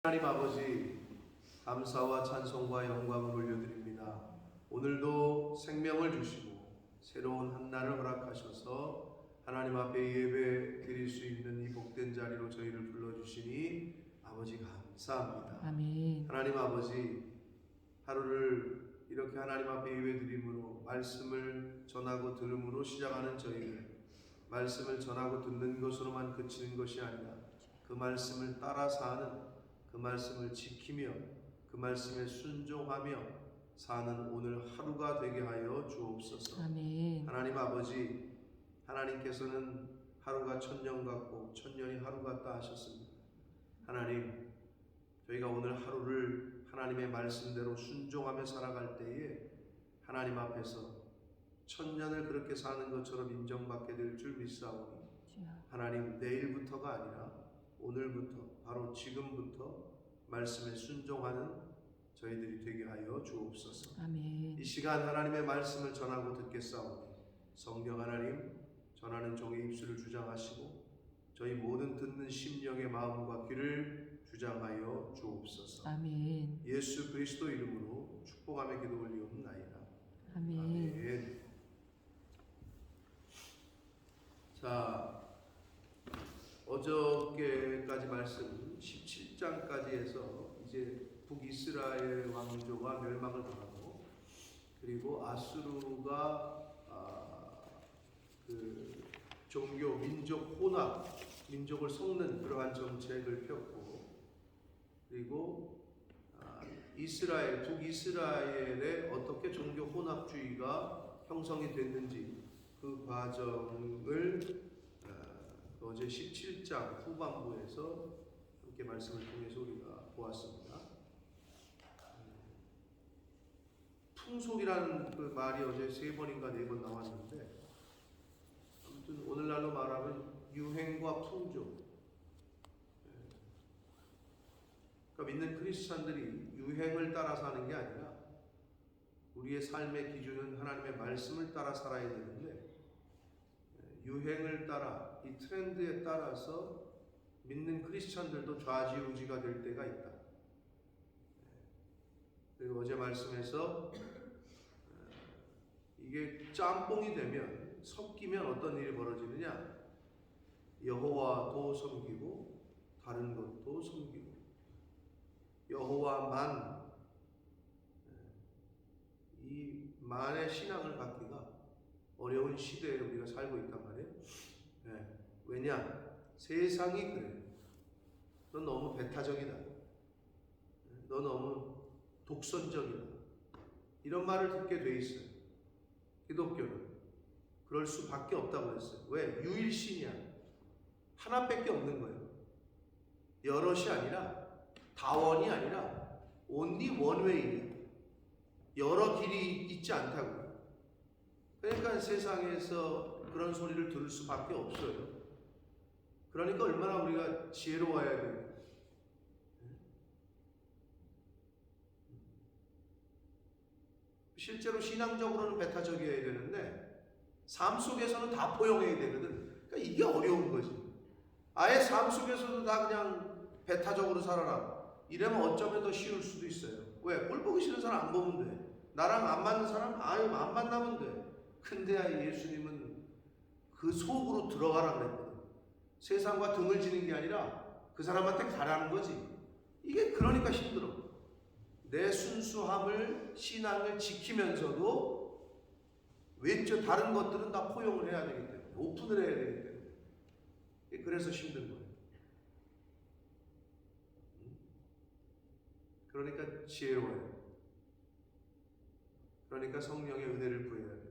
하나님 아버지, 감사와 찬송과 영광을 올려드립니다. 오늘도 생명을 주시고 새로운 한 날을 허락하셔서 하나님 앞에 예배 드릴 수 있는 이 복된 자리로 저희를 불러주시니 아버지 감사합니다. 아멘. 하나님 아버지, 하루를 이렇게 하나님 앞에 예배 드림으로 말씀을 전하고 들음으로 시작하는 저희를 말씀을 전하고 듣는 것으로만 그치는 것이 아니라 그 말씀을 따라 사는, 그 말씀을 지키며 그 말씀에 순종하며 사는 오늘 하루가 되게 하여 주옵소서. 아멘. 하나님 아버지, 하나님께서는 하루가 천년 같고 천년이 하루 같다 하셨습니다. 하나님, 저희가 오늘 하루를 하나님의 말씀대로 순종하며 살아갈 때에 하나님 앞에서 천년을 그렇게 사는 것처럼 인정받게 될 줄 믿사오니 하나님, 내일부터가 아니라 오늘부터, 바로 지금부터 말씀에 순종하는 저희들이 되게 하여 주옵소서. 아멘. 이 시간 하나님의 말씀을 전하고 듣겠사오니 성령 하나님, 전하는 종의 입술을 주장하시고 저희 모든 듣는 심령의 마음과 귀를 주장하여 주옵소서. 아멘. 예수 그리스도 이름으로 축복하며 기도 올리옵나이다. 아멘. 아멘. 자, 어저께까지 말씀 17장까지 해서 이제 북이스라엘 왕조가 멸망을 당하고, 그리고 아수르가 그 종교 민족 혼합, 민족을 섞는 그러한 정책을 폈고, 그리고 이스라엘, 북이스라엘에 어떻게 종교 혼합주의가 형성이 됐는지 그 과정을 어제 17장 후반부에서 함께 말씀을 통해서 우리가 보았습니다. 풍속이라는 그 말이 어제 3번인가 4번 나왔는데, 아무튼 오늘날로 말하면 유행과 풍조. 그러니까 믿는 크리스찬들이 유행을 따라 사는 게 아니라 우리의 삶의 기준은 하나님의 말씀을 따라 살아야 되는데, 유행을 따라, 이 트렌드에 따라서 믿는 크리스찬들도 좌지우지가 될 때가 있다. 그리고 어제 말씀에서 이게 짬뽕이 되면, 섞이면 어떤 일이 벌어지느냐, 여호와도 섬기고 다른 것도 섬기고, 여호와만, 이 만의 신앙을 갖기가 어려운 시대에 우리가 살고 있단 말이에요. 왜냐? 세상이 그래. 너 너무 배타적이다. 너 너무 독선적이다. 이런 말을 듣게 돼 있어요. 기독교는 그럴 수밖에 없다고 했어요. 왜? 유일신이야. 하나밖에 없는 거예요. 여럿이 아니라, 다원이 아니라 only one way이에요. 여러 길이 있지 않다고. 그러니까 세상에서 그런 소리를 들을 수밖에 없어요. 그러니까 얼마나 우리가 지혜로워야 돼요. 실제로 신앙적으로는 배타적이어야 되는데 삶 속에서는 다 포용해야 되거든. 그러니까 이게 어려운 거지. 아예 삶 속에서도 다 그냥 배타적으로 살아라, 이러면 어쩌면 더 쉬울 수도 있어요. 왜? 꼴 보기 싫은 사람 안 보면 돼. 나랑 안 맞는 사람 아예 안 만나면 돼. 근데 예수님은 그 속으로 들어가라 그랬거든. 세상과 등을 지는 게 아니라 그 사람한테 가라는 거지. 이게 그러니까 힘들어. 내 순수함을, 신앙을 지키면서도 외적 다른 것들은 다 포용을 해야 되기 때문에, 오픈을 해야 되기 때문에, 그래서 힘든 거예요. 그러니까 지혜로워요. 그러니까 성령의 은혜를 구해야 되고,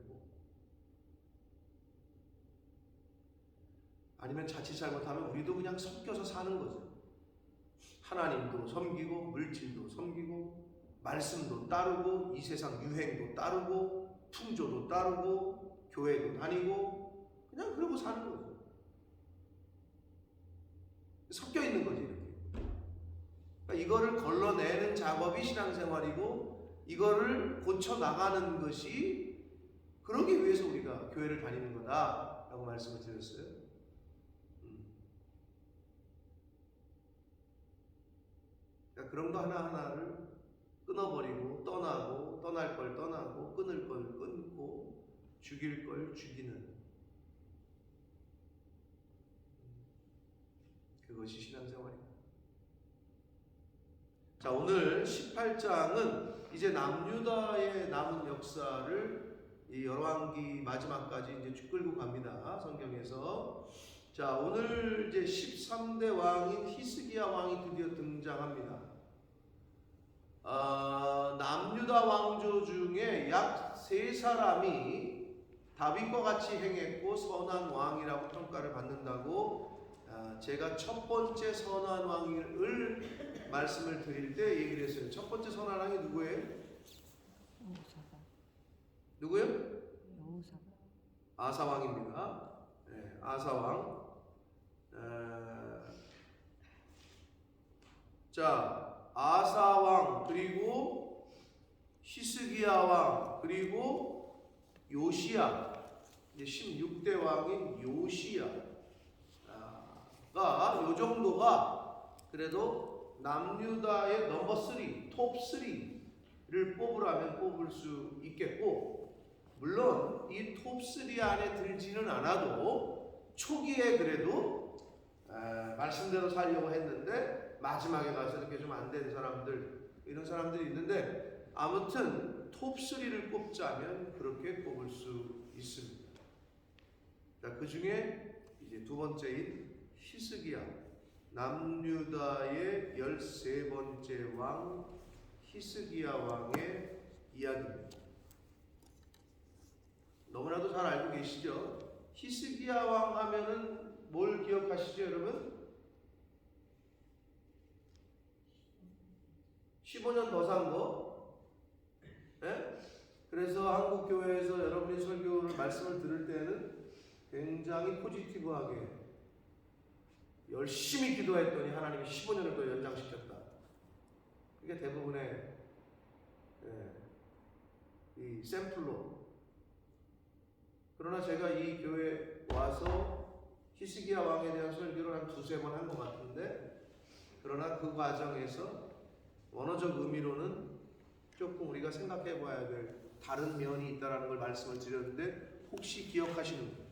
아니면 자칫 잘못하면 우리도 그냥 섞여서 사는 거죠. 하나님도 섬기고, 물질도 섬기고, 말씀도 따르고, 이 세상 유행도 따르고, 풍조도 따르고, 교회도 다니고, 그냥 그러고 사는 거죠. 섞여 있는 거지, 이렇게. 그러니까 이거를 걸러내는 작업이 신앙생활이고, 이거를 고쳐나가는 것이, 그러기 위해서 우리가 교회를 다니는 거다라고 말씀을 드렸어요. 그러니까 그런 거 하나하나를 끊어버리고 떠나고 떠날 걸 떠나고 끊을 걸 끊고 죽일 걸 죽이는 그것이 신앙생활입니다. 자, 오늘 18장은 이제 남유다의 남은 역사를 이 열왕기 마지막까지 이제 쭉 끌고 갑니다. 성경에서. 자, 오늘 이제 13대 왕인 히스기야 왕이 드디어 등장합니다. 남유다 왕조 중에 약 3사람이 다윗과 같이 행했고 선한 왕이라고 평가를 받는다고 제가 첫 번째 선한 왕을 말씀을 드릴 때 얘기를 했어요. 첫 번째 선한 왕이 누구예요? 누구요? 아사왕입니다. 네, 아사왕. 자, 아사왕 그리고 히스기야왕 그리고 요시야. 이제 16대 왕인 요시야가 요 정도가 그래도 남유다의 넘버 3, 톱 3를 뽑으라면 뽑을 수 있겠고, 물론 이 톱 3 안에 들지는 않아도 초기에 그래도 말씀대로 살려고 했는데 마지막에 가서 이렇게 좀 안 된 사람들, 이런 사람들이 있는데 아무튼 톱 3를 뽑자면 그렇게 뽑을 수 있습니다. 자, 그 중에 이제 두 번째인 히스기야, 남유다의 13번째 왕 히스기야 왕의 이야기입니다. 너무나도 잘 알고 계시죠? 히스기야 왕 하면은 뭘 기억하시죠, 여러분? 15년 더 산 거. 예? 그래서 한국 교회에서 여러분이 설교를 말씀을 들을 때는 굉장히 포지티브하게 열심히 기도했더니 하나님이 15년을 더 연장시켰다. 그게 대부분의 이 샘플로. 그러나 제가 이 교회에 와서 히스기야 왕에 대한 설교를 한 2-3번 한 것 같은데, 그러나 그 과정에서 원어적 의미로는 조금 우리가 생각해 봐야 될 다른 면이 있다는 걸 말씀을 드렸는데, 혹시 기억하시는 분?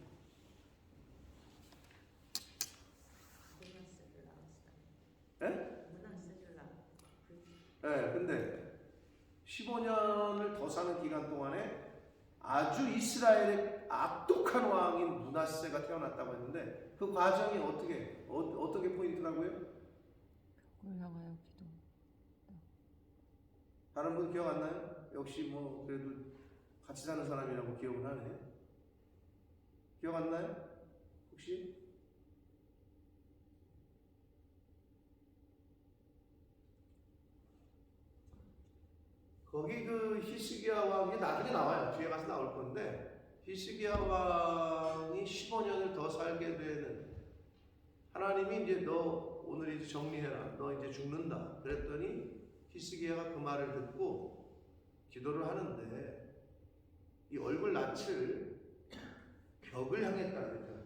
예? 네, 근데 15년을 더 사는 기간 동안에 아주 이스라엘의 악독한 왕인 므낫세가 태어났다고 했는데, 그 과정이 어떻게 포인트라고요? 벽을 향하여 기도. 다른 분 기억 안 나요? 역시 뭐 그래도 같이 사는 사람이라고 기억을 하네. 기억 안 나요? 혹시? 거기 그 히스기야 왕이 나중에 나와요. 뒤에 가서 나올 건데, 히스기야 왕이 15년을 더 살게 되는, 하나님이 이제 너 오늘 이제 정리해라, 너 이제 죽는다 그랬더니 히스기야가 그 말을 듣고 기도를 하는데 이 얼굴 낯을 벽을 향했다 그랬잖아요.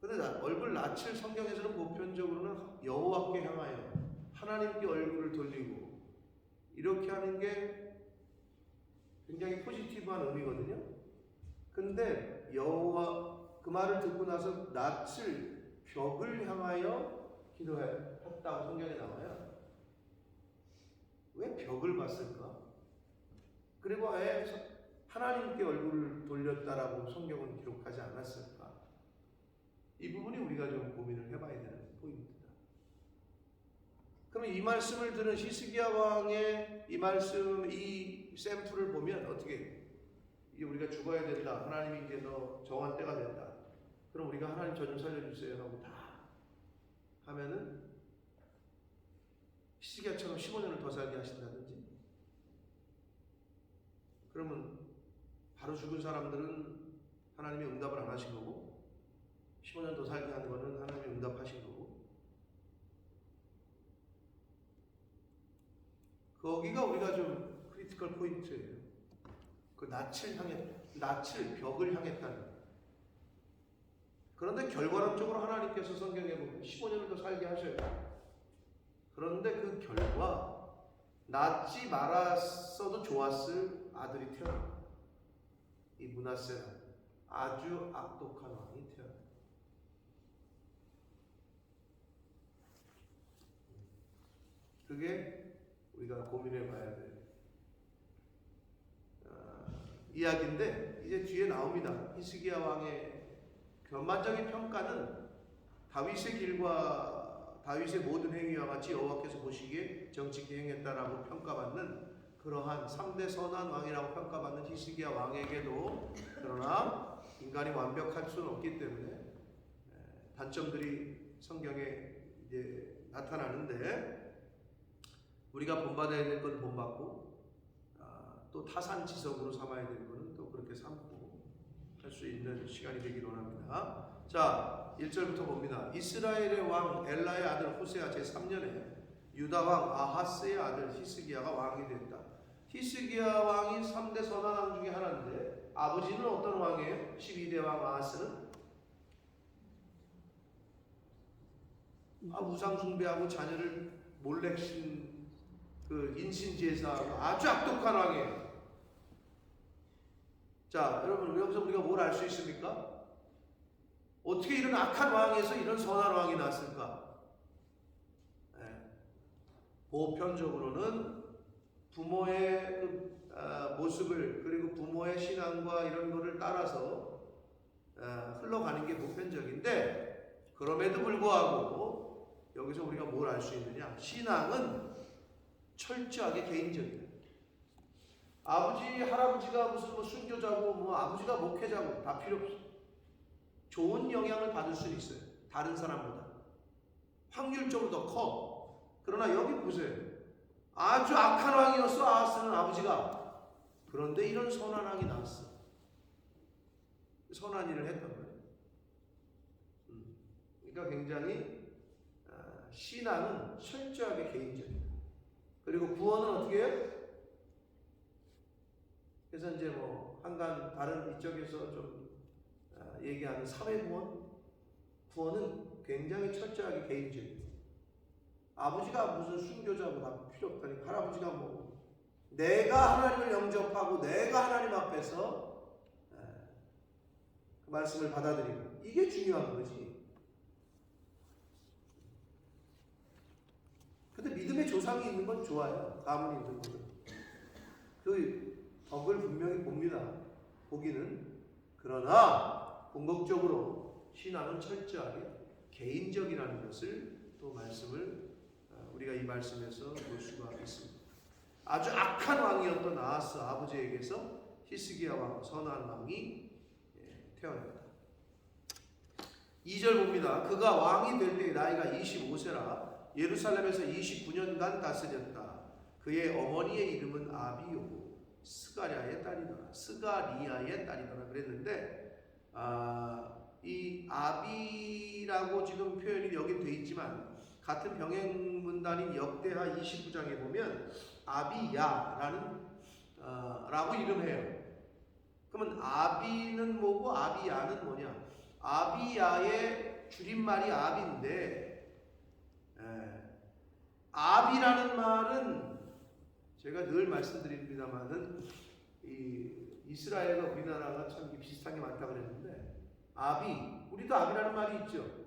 근데 얼굴 낯을 성경에서는 보편적으로는 여호와께 향하여 하나님께 얼굴을 돌리고 이렇게 하는 게 굉장히 포지티브한 의미거든요. 근데 여호와 그 말을 듣고 나서 낯을 벽을 향하여 기도했다고 성경에 나와요. 왜 벽을 봤을까? 그리고 왜 하나님께 얼굴을 돌렸다라고 성경은 기록하지 않았을까? 이 부분이 우리가 좀 고민을 해봐야 되는 포인트다. 그러면 이 말씀을 들은 히스기야 왕의 이 말씀, 이 샘플을 보면 어떻게, 이제 우리가 죽어야 된다, 하나님이 이제 너 정한 때가 된다, 그럼 우리가 하나님 저 좀 살려주세요 하고 다 하면은 히스기야처럼 15년을 더 살게 하신다든지, 그러면 바로 죽은 사람들은 하나님이 응답을 안 하신 거고, 15년 더 살게 하는 거는 하나님이 응답하신 거고, 거기가 우리가 좀 크리티컬 포인트예요. 그 낯을 벽을 향했다는 거예요. 그런데 결과론적으로 하나님께서 성경에 보면 15년을 더 살게 하셔요. 그런데 그 결과 낳지 말았어도 좋았을 아들이 태어납니다. 이 므낫세는 아주 악독한 왕이 태어납니다. 그게 우리가 고민해 봐야 될 이야기인데 이제 뒤에 나옵니다. 히스기야 왕의 전반적인 평가는 다윗의 길과 다윗의 모든 행위와 같이 여호와께서 보시기에 정직히 행했다라고 평가받는 그러한 3대 선한 왕이라고 평가받는 히스기야 왕에게도 그러나 인간이 완벽할 수는 없기 때문에 단점들이 성경에 이제 나타나는데 우리가 본받아야 될 건 본받고 또 타산지석으로 삼아야 될 거는 또 그렇게 삼고 할 수 있는 시간이 되기를 원합니다. 자, 1절부터 봅니다. 이스라엘의 왕 엘라의 아들 호세아 제3년에 유다 왕 아하스의 아들 히스기야가 왕이 됐다. 히스기야 왕이 3대 선한 왕 중에 하나인데 아버지는 어떤 왕이에요? 12대 왕 아하스는 우상 숭배하고 자녀를 몰래신 그 인신 제사하고 아주 악독한 왕이에요. 자, 여러분 여기서 우리가 뭘 알 수 있습니까? 어떻게 이런 악한 왕에서 이런 선한 왕이 났을까? 보편적으로는 부모의 그, 모습을 그리고 부모의 신앙과 이런 거를 따라서 흘러가는 게 보편적인데 그럼에도 불구하고 여기서 우리가 뭘 알 수 있느냐? 신앙은 철저하게 개인적이다. 아버지, 할아버지가 무슨 뭐 순교자고 뭐 아버지가 목회자고 다 필요 없어. 좋은 영향을 받을 수는 있어요. 다른 사람보다 확률적으로 더 커. 그러나 여기 보세요. 아주 악한 왕이었어 아하스는 아버지가. 그런데 이런 선한 왕이 나왔어. 선한 일을 했단 말이에요. 그러니까 굉장히 신앙은 철저하게 개인적이다. 그리고 구원은 어떻게 해요? 그래서 이제 뭐 한간 다른 이쪽에서 좀 얘기하는 사회 구원은 굉장히 철저하게 개인적이에요. 아버지가 무슨 순교자고 다 필요 없다니까. 할아버지가 뭐 내가 하나님을 영접하고 내가 하나님 앞에서 그 말씀을 받아들이고 이게 중요한 거지. 근데 믿음의 조상이 있는 건 좋아요. 가문이 있는 거는. 그 덕을 분명히 봅니다. 보기는. 그러나 궁극적으로 신앙은 철저하게 개인적이라는 것을 또 말씀을 우리가 이 말씀에서 볼 수가 있습니다. 아주 악한 왕이었던 아하스 아버지에게서 히스기야 왕 선한 왕이 태어났다. 2절 봅니다. 그가 왕이 될 때 나이가 25세라 예루살렘에서 29년간 다스렸다. 그의 어머니의 이름은 아비요 스가리아의 딸이더라 그랬는데 이 아비라고 지금 표현이 여기 돼 있지만 같은 병행 문단인 역대하 29장에 보면 아비야라는 라고 이름해요. 그러면 아비는 뭐고 아비야는 뭐냐? 아비야의 줄임말이 아비인데 아비라는 말은 제가 늘 말씀드립니다만은 이 이스라엘과 우리나라가 참 비슷한 게 많다 그랬는데 아비, 우리도 아비라는 말이 있죠.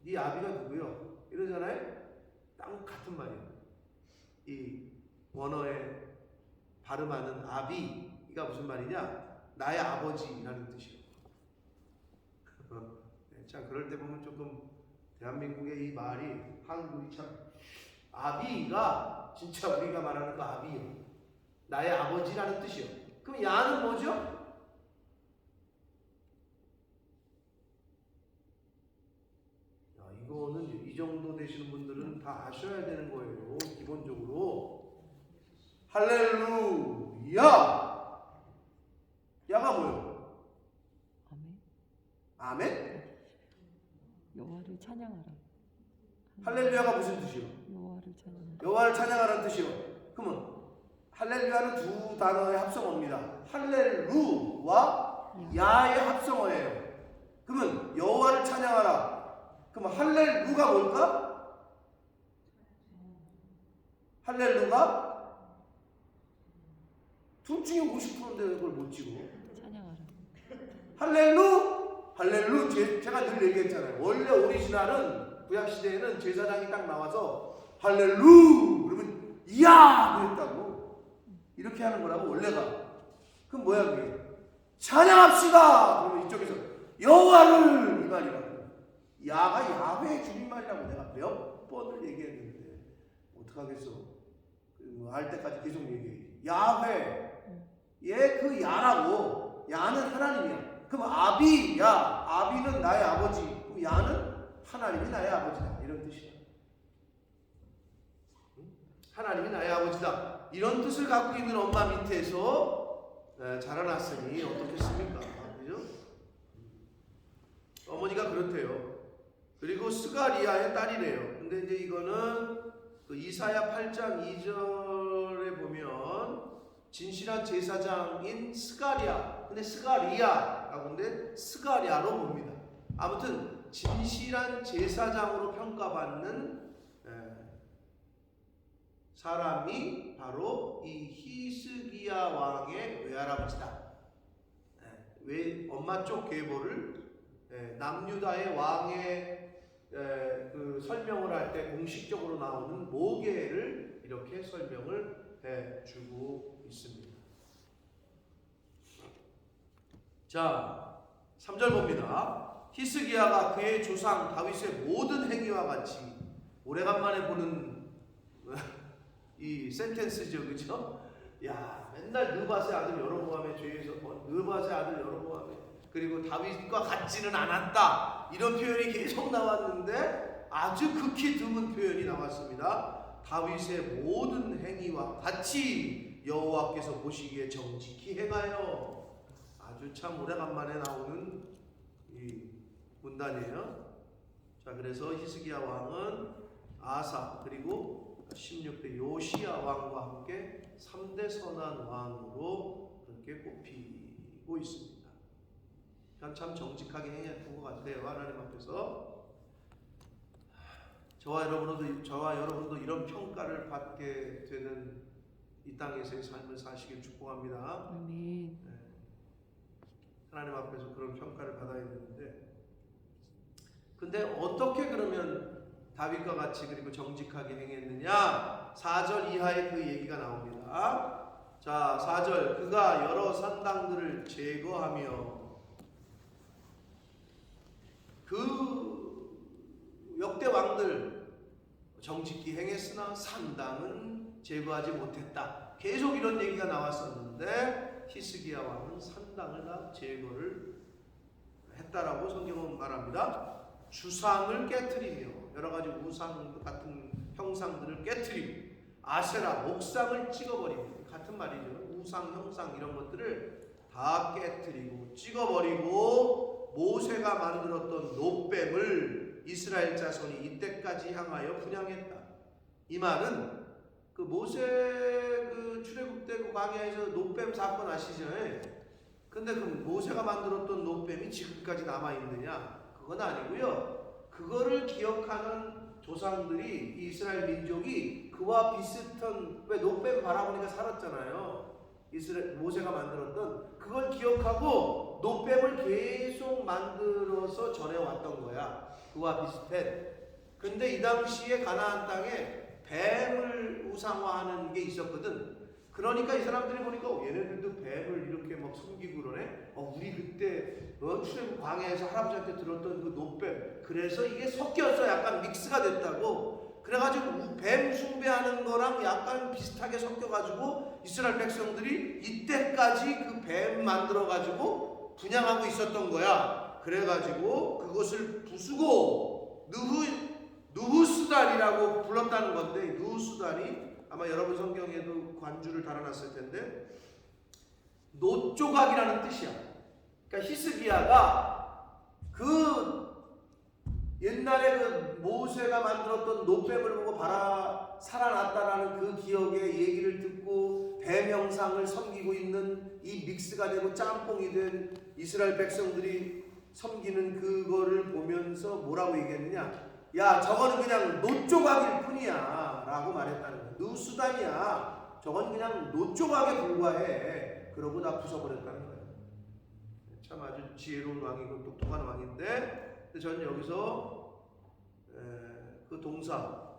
네 아비가 누구요? 이러잖아요. 딱 같은 말이에요. 이 원어에 발음하는 아비가 무슨 말이냐? 나의 아버지라는 뜻이에요. 참 그럴 때 보면 조금 대한민국의 이 말이 한국이 참 아비가 진짜 우리가 말하는 그 아비예요. 나의 아버지라는 뜻이요. 그럼 야는 뭐죠? 이거는 이 정도 되시는 분들은 다 아셔야 되는 거예요. 기본적으로 할렐루야. 야가 뭐예요? 아멘. 아멘? 여호와를 찬양하라. 할렐루야가 무슨 뜻이요? 여호와를 찬양하라. 여호와를 찬양하라는 뜻이요. 그러면 할렐루야는 두 단어의 합성어입니다. 할렐루와 야의 합성어예요. 그러면 여호와를 찬양하라. 그럼 할렐루가 뭘까? 할렐루가 둘 중에 50%인데 그걸 못 찍어. 찬양하라. 할렐루 제가 늘 얘기했잖아요. 원래 오리지널은 구약 시대에는 제사장이 딱 나와서 할렐루 그러면 이야 그랬다고. 이렇게 하는 거라고 원래가. 그럼 뭐야 그게? 찬양합시다. 그러면 이쪽에서 여호와를 이 말이라고. 야가 야훼의 줄임말이라고 내가 몇 번을 얘기했는데 어떡하겠어. 알 때까지 계속 얘기해. 야훼 얘 그 야라고. 야는 하나님이야. 그럼 아비야. 아비는 나의 아버지. 그럼 야는 하나님이 나의 아버지다. 이런 뜻이야. 하나님이 나의 아버지다. 이런 뜻을 갖고 있는 엄마 밑에서 자라났으니 어떻겠습니까? 그죠? 어머니가 그렇대요. 그리고 스가리아의 딸이래요. 근데 이제 이거는 그 이사야 8장 2절에 보면 진실한 제사장인 스가리아. 근데 스가리아라고 하는데 스가리아로 봅니다. 아무튼 진실한 제사장으로 평가받는 사람이 바로 이 히스기야 왕의 외할아버지다. 왜 엄마 쪽 계보를 남유다의 왕의 그 설명을 할 때 공식적으로 나오는 모계를 이렇게 설명을 해주고 있습니다. 자, 3절 봅니다. 히스기야가 그의 조상 다윗의 모든 행위와 같이 오래간만에 보는 이 센텐스죠, 그죠? 야, 맨날 느밧의 아들 여로보암의 죄에서 느밧의 아들 여로보암의 그리고 다윗과 같지는 않았다 이런 표현이 계속 나왔는데 아주 극히 드문 표현이 나왔습니다. 다윗의 모든 행위와 같이 여호와께서 보시기에 정직히 행하여. 아주 참 오래간만에 나오는 이 문단이에요. 자, 그래서 히스기야 왕은 아사 그리고 16대 요시야 왕과 함께 3대 선한 왕으로 그렇게 꼽히고 있습니다. 참 정직하게 행했던 것 같아요. 하나님 앞에서. 저와 여러분도 이런 평가를 받게 되는 이 땅에서의 삶을 사시길 축복합니다. 아멘. 하나님 앞에서 그런 평가를 받아야 되는데, 근데 어떻게 그러면 다윗과 같이 그리고 정직하게 행했느냐? 4절 이하에 그 얘기가 나옵니다. 자, 4절 그가 여러 산당들을 제거하며 그 역대 왕들 정직히 행했으나 산당은 제거하지 못했다. 계속 이런 얘기가 나왔었는데 히스기야 왕은 산당을 다 제거를 했다라고 성경은 말합니다. 주상을 깨트리며 여러 가지 우상 같은 형상들을 깨트리고 아세라 목상을 찍어버리고 같은 말이죠. 우상 형상 이런 것들을 다 깨트리고 찍어버리고 모세가 만들었던 놋뱀을 이스라엘 자손이 이때까지 향하여 분향했다. 이 말은 그 모세 그 출애굽 때 그 광야에서 놋뱀 사건 아시죠? 근데 그 모세가 만들었던 놋뱀이 지금까지 남아 있느냐? 그건 아니고요. 그거를 기억하는 조상들이 이 이스라엘 민족이 그와 비슷한 왜 놋뱀 바라보니까 살았잖아요. 이스라엘 모세가 만들었던 그걸 기억하고 놋뱀을 계속 만들어서 전해왔던 거야. 그와 비슷해. 근데 이 당시에 가나안 땅에 뱀을 우상화하는 게 있었거든. 그러니까 이 사람들이 보니까 얘네들도 뱀을 이렇게 막 숨기고 그러네. 우리 그때 출애굽 광야에서 할아버지한테 들었던 그 놋뱀. 그래서 이게 섞여서 약간 믹스가 됐다고. 그래가지고 뱀 숭배하는 거랑 약간 비슷하게 섞여가지고 이스라엘 백성들이 이때까지 그 뱀 만들어가지고 분양하고 있었던 거야. 그래가지고 그것을 부수고 느후수단이라고 불렀다는 건데, 느후수단이 아마 여러분 성경에도 관주를 달아놨을 텐데 놋조각이라는 뜻이야. 그러니까 히스기야가 그 옛날에 그 모세가 만들었던 놋뱀을 보고 살아났다라는 그 기억의 얘기를 듣고 뱀 형상을 섬기고 있는 이 믹스가 되고 짬뽕이 된 이스라엘 백성들이 섬기는 그거를 보면서 뭐라고 얘기했느냐? 야 저거는 그냥 노조각일 뿐이야 라고 말했다는 거예요. 누수단이야. 저건 그냥 노조각에 불과해. 그러고 다 부숴버렸다는 거예요. 참 아주 지혜로운 왕이고 똑똑한 왕인데, 저는 여기서 그 동사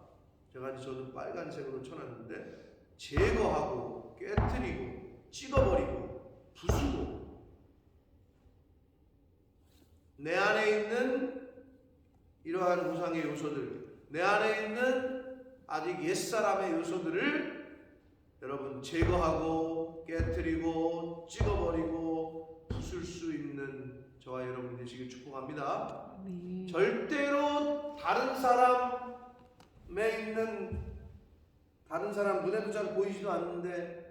제가 이제 저도 빨간색으로 쳐놨는데, 제거하고 깨트리고 찍어버리고 부수고, 내 안에 있는 이러한 우상의 요소들, 내 안에 있는 아직 옛사람의 요소들을 여러분 제거하고 깨트리고 찍어버리고 부술 수 있는 저와 여러분이 되시길 축복합니다. 아멘. 절대로 다른 사람에 있는, 다른 사람 눈에도 잘 보이지도 않는데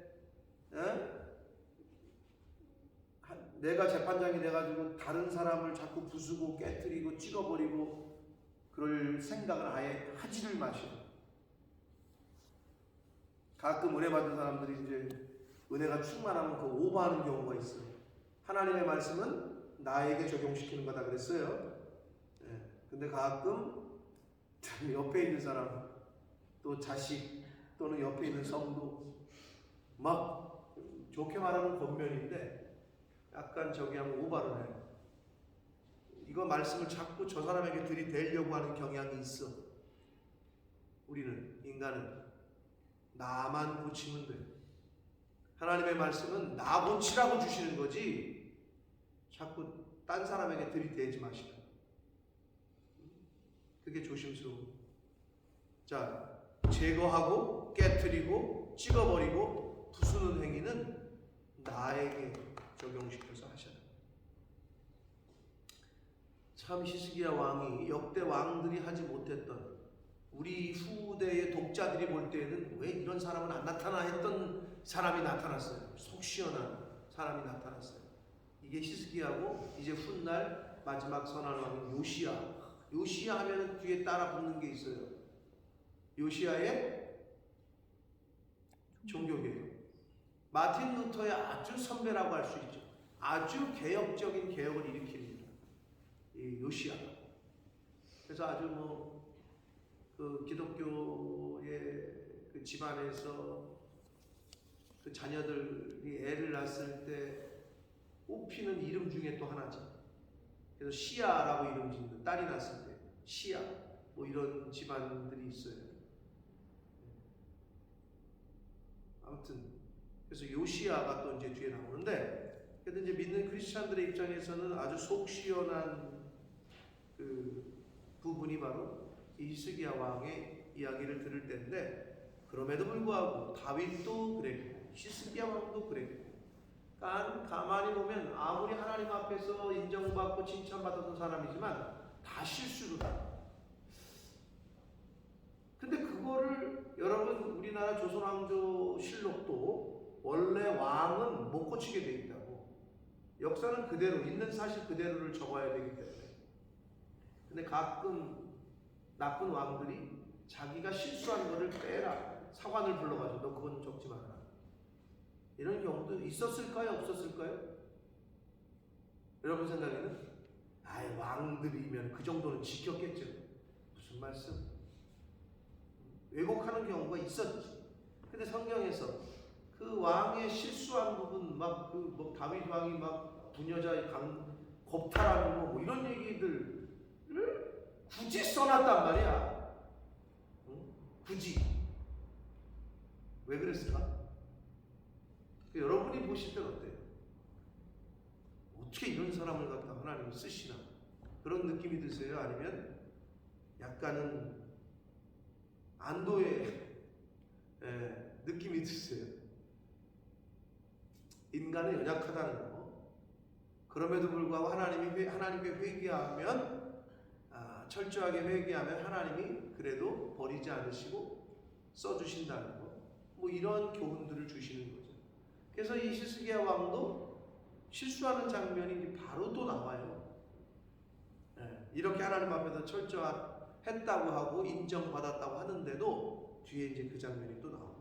내가 재판장이 돼가지고 다른 사람을 자꾸 부수고 깨트리고 찍어버리고 그럴 생각을 아예 하지를 마시고, 가끔 은혜 받은 사람들이 이제 은혜가 충만하면 그 오버하는 경우가 있어요. 하나님의 말씀은 나에게 적용시키는 거다 그랬어요. 근데 가끔 옆에 있는 사람, 또 자식, 또는 옆에 있는 성도, 막 좋게 말하면 권면인데 약간 저기 하면 오바를 해요. 이거 말씀을 자꾸 저 사람에게 들이대려고 하는 경향이 있어. 우리는, 인간은 나만 고치면 돼. 하나님의 말씀은 나 고치라고 주시는 거지 자꾸 딴 사람에게 들이대지 마시라. 그게 조심스러워. 자, 제거하고 깨트리고 찍어버리고 부수는 행위는 나에게 적용시켜서 하셔야 돼요. 참 히스기야 왕이 역대 왕들이 하지 못했던, 우리 후대의 독자들이 볼 때에는 왜 이런 사람은 안 나타나 했던 사람이 나타났어요. 속 시원한 사람이 나타났어요. 이게 히스기야고, 이제 훗날 마지막 선한 왕은 요시야. 요시야 하면 뒤에 따라 붙는 게 있어요. 요시야의 종교개혁. 마틴 루터의 아주 선배라고 할 수 있죠. 아주 개혁적인 개혁을 일으킵니다. 이 요시야. 그래서 아주 그 기독교의 그 집안에서 그 자녀들이 애를 낳았을 때 뽑히는 이름 중에 또 하나죠. 그래서 시아라고 이름 짓는, 딸이 낳았을 때 시아, 뭐 이런 집안들이 있어요. 아무튼 그래서 요시아가 또 이제 뒤에 나오는데, 그래도 이제 믿는 크리스찬들의 입장에서는 아주 속 시원한 그 부분이 바로 이 히스기야 왕의 이야기를 들을 때인데, 그럼에도 불구하고 다윗도 그랬고 히스기야 왕도 그랬고, 가만히 보면 아무리 하나님 앞에서 인정받고 칭찬받았던 사람이지만 다 실수다. 근데 그거를 여러분, 우리나라 조선왕조 실록도 원래 왕은 못 고치게 돼 있다고. 역사는 그대로, 있는 사실 그대로를 적어야 되기 때문에. 근데 가끔 나쁜 왕들이 자기가 실수한 거를 빼라, 사관을 불러가지고 너 그건 적지 마라, 이런 경우도 있었을까요? 없었을까요? 여러분 생각에는? 아예 왕들이면 그 정도는 지켰겠죠. 무슨 말씀? 왜곡하는 경우가 있었지. 근데 성경에서 그 왕의 실수한 부분, 막 뭐 다윗 왕이 막 부녀자의 겁탈하는 뭐 이런 얘기들을 굳이 써놨단 말이야. 응? 굳이. 왜 그랬을까? 여러분이 보실 때는 어때요? 어떻게 이런 사람을 갖다 하나님이 쓰시나? 그런 느낌이 드세요? 아니면 약간은 안도의 느낌이 드세요? 인간은 연약하다는 거. 그럼에도 불구하고 하나님께 회개하면, 철저하게 회개하면 하나님이 그래도 버리지 않으시고 써주신다는 거. 뭐 이런 교훈들을 주시는 거죠. 그래서 이 히스기야 왕도 실수하는 장면이 이제 바로 또 나와요. 이렇게 하나님 앞에서 철저했다고 하고 인정받았다고 하는데도 뒤에 이제 그 장면이 또 나옵니다.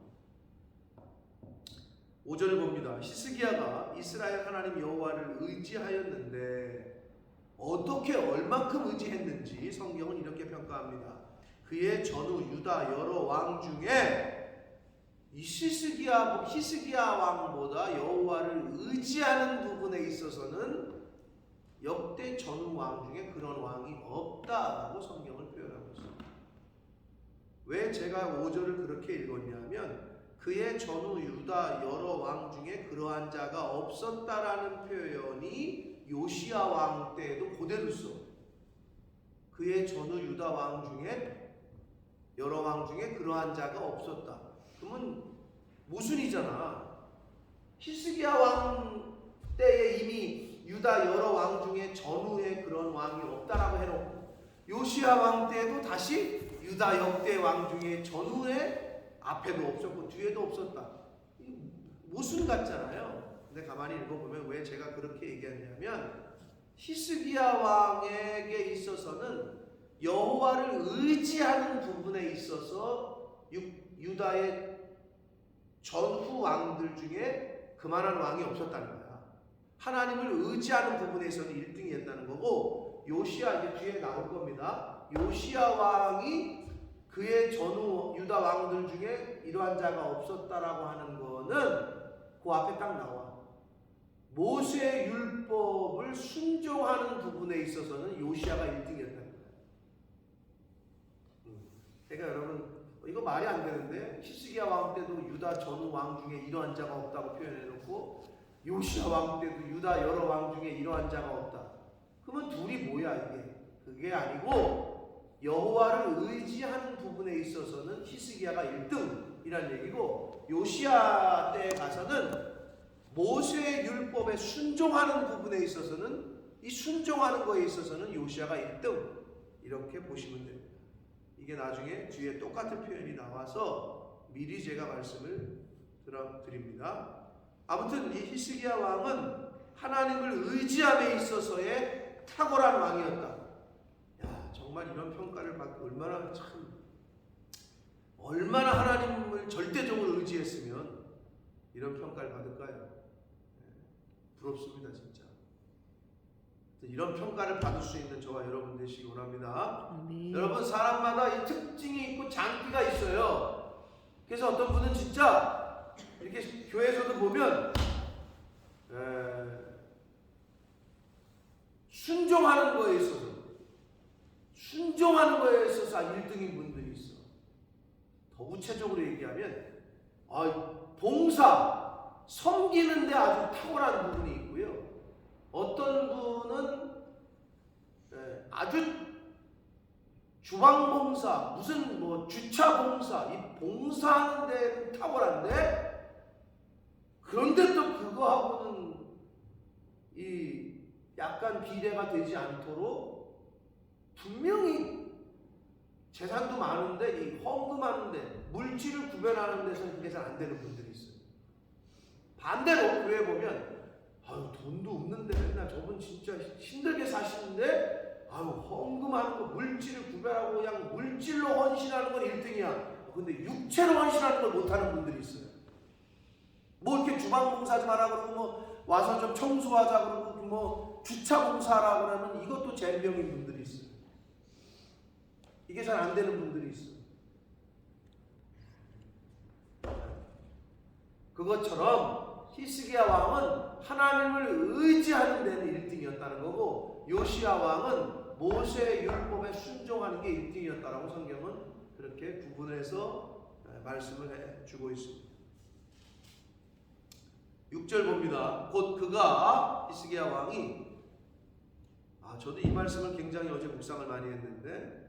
5절을 봅니다. 히스기야가 이스라엘 하나님 여호와를 의지하였는데 어떻게 얼만큼 의지했는지 성경은 이렇게 평가합니다. 그의 전후 유다 여러 왕 중에 이 히스기야 왕보다 여호와를 의지하는 부분에 있어서는 역대 전후 왕 중에 그런 왕이 없다라고 성경을 표현하고 있습니다. 왜 제가 5절을 그렇게 읽었냐면 그의 전후 유다 여러 왕 중에 그러한 자가 없었다라는 표현이 요시야 왕 때에도 그대로 써. 그의 전후 유다 왕 중에 여러 왕 중에 그러한 자가 없었다. 그러면 모순이잖아. 히스기야 왕 때에 이미 유다 여러 왕 중에 전후에 그런 왕이 없다라고 해놓고 요시야 왕 때에도 다시 유다 역대 왕 중에 전후에 앞에도 없었고 뒤에도 없었다. 모순 같잖아요. 근데 가만히 읽어보면 왜 제가 그렇게 얘기하냐면 히스기야 왕에게 있어서는 여호와를 의지하는 부분에 있어서 유다의 전후 왕들 중에 그만한 왕이 없었다는 거야. 하나님을 의지하는 부분에서는 1등이었다는 거고 요시야 이제 뒤에 나올 겁니다. 요시야 왕이 그의 전후 유다 왕들 중에 이러한 자가 없었다라고 하는 거는 그 앞에 딱 나와. 모세의 율법을 순종하는 부분에 있어서는 요시야가 1등이었다는 거야. 그러니까 여러분 이거 말이 안 되는데 히스기야 왕 때도 유다 전후 왕 중에 이러한 자가 없다고 표현해놓고 요시야 왕 때도 유다 여러 왕 중에 이러한 자가 없다. 그러면 둘이 뭐야 이게? 그게 아니고 여호와를 의지하는 부분에 있어서는 히스기야가 1등이란 얘기고 요시야 때에 가서는 모세의 율법에 순종하는 부분에 있어서는 이 순종하는 거에 있어서는 요시야가 1등 이렇게 보시면 됩니다. 이게 나중에 뒤에 똑같은 표현이 나와서 미리 제가 말씀을 드립니다. 아무튼 이 히스기야 왕은 하나님을 의지함에 있어서의 탁월한 왕이었다. 야, 정말 이런 평가를 받고 얼마나 하나님을 절대적으로 의지했으면 이런 평가를 받을까요? 부럽습니다, 진짜. 이런 평가를 받을 수 있는 저와 여러분 되시기 원합니다. 아멘. 여러분 사람마다 이 특징이 있고 장기가 있어요. 그래서 어떤 분은 진짜 이렇게 교회에서도 보면 순종하는 거에 있어서 1등인 분들이 있어. 더 구체적으로 얘기하면 봉사, 섬기는데 아주 탁월한 부분이 있고요. 어떤 분은 아주 주방봉사, 무슨 주차봉사, 이 봉사하는 데는 탁월한데 그런데 또 그거하고는 이 약간 비례가 되지 않도록 분명히 재산도 많은데 이 헌금하는데 물질을 구별하는 데서는 그게 잘 안 되는 분들이 있어요. 반대로 교회 보면 돈도 없는데 맨날 저분 진짜 힘들게 사시는데 헌금하는 거 물질을 구별하고 그냥 물질로 헌신하는 건 1등이야. 근데 육체로 헌신하는 걸 못하는 분들이 있어요. 이렇게 주방봉사 좀 하라 그러고 와서 좀 청소하자 그러고 주차봉사하라 그러면 이것도 젬병인 분들이 있어요. 이게 잘 안 되는 분들이 있어요. 그것처럼 히스기야 왕은 하나님을 의지하는 데는 1등이었다는 거고 요시야 왕은 모세의 율법에 순종하는 게 1등이었다라고 성경은 그렇게 구분해서 말씀을 해주고 있습니다. 6절 봅니다. 곧 그가 히스기야 왕이 저도 이 말씀을 굉장히 어제 묵상을 많이 했는데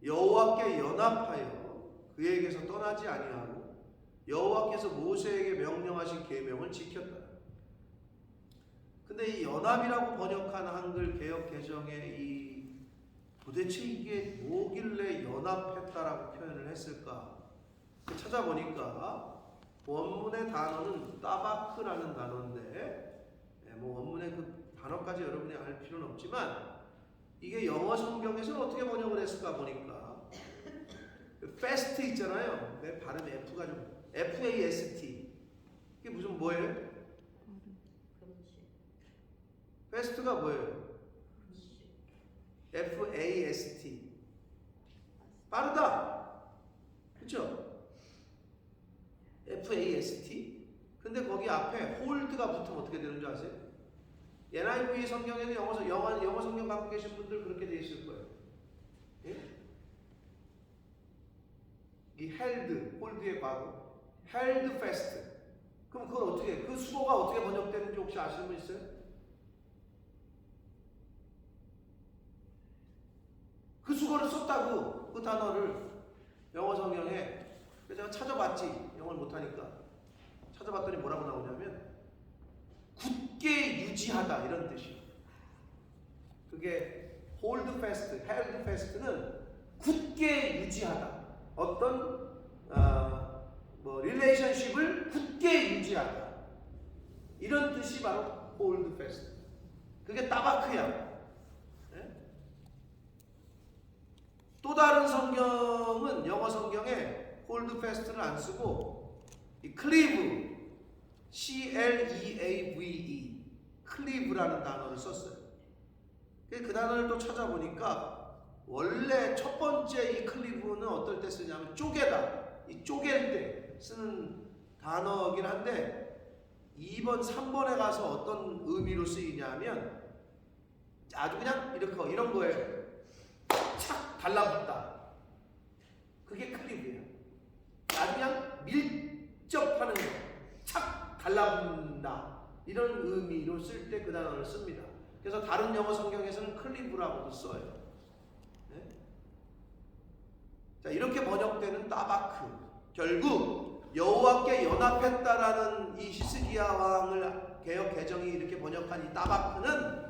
여호와께 연합하여 그에게서 떠나지 아니하고 여호와께서 모세에게 명령하신 계명을 지켰다. 근데 이 연합이라고 번역한 한글 개역 개정에 도대체 이게 뭐길래 연합했다라고 표현을 했을까? 찾아보니까 원문의 단어는 따바크라는 단어인데 원문의 그 단어까지 여러분이 알 필요는 없지만 이게 영어 성경에서는 어떻게 번역을 했을까 보니까 fast 있잖아요. 발음이 F가 좀 FAST 이게 무슨 뭐예요? fast가 뭐예요? FAST. 빠르다. 그렇죠? FAST. 근데 거기 앞에 hold가 붙으면 어떻게 되는 줄 아세요? NIV 성경에도 영어 성경 갖고 계신 분들 그렇게 돼 있을 거예요. 예? 이 held, hold의 과거, held fast. 그럼 그걸 어떻게, 그 수거가 어떻게 번역되는지 혹시 아시는 분 있어요? 그 수거를 썼다고, 그 단어를 영어 성경에. 그래서 제가 찾아봤지, 영어를 못하니까. 찾아봤더니 뭐라고 나오냐면 굳게 유지하다 이런 뜻이에요. 그게 hold fast, held fast는 굳게 유지하다. 어떤 릴레이션십을 굳게 유지하다. 이런 뜻이 바로 hold fast. 그게 따바크야. 네? 또 다른 성경은 영어 성경에 hold fast를 안 쓰고 이 cleave, CLEAVE, cleave라는 단어를 썼어요. 그 단어를 또 찾아보니까 원래 첫 번째 이 cleave는 어떨 때 쓰냐면 쪼개다, 이 쪼갤 때 쓰는 단어긴 한데 2번, 3번에 가서 어떤 의미로 쓰이냐면 아주 그냥 이렇게 이런 거예요. 착 달라붙다. 그게 cleave야. 아주 그냥 밀접하는 거. 착 달라붙는다. 이런 의미로 쓸 때 그 단어를 씁니다. 그래서 다른 영어 성경에서는 클리브라고도 써요. 네? 자, 이렇게 번역되는 따바크. 결국 여호와께 연합했다라는 이 히스기야 왕을 개역 개정이 이렇게 번역한 이 따바크는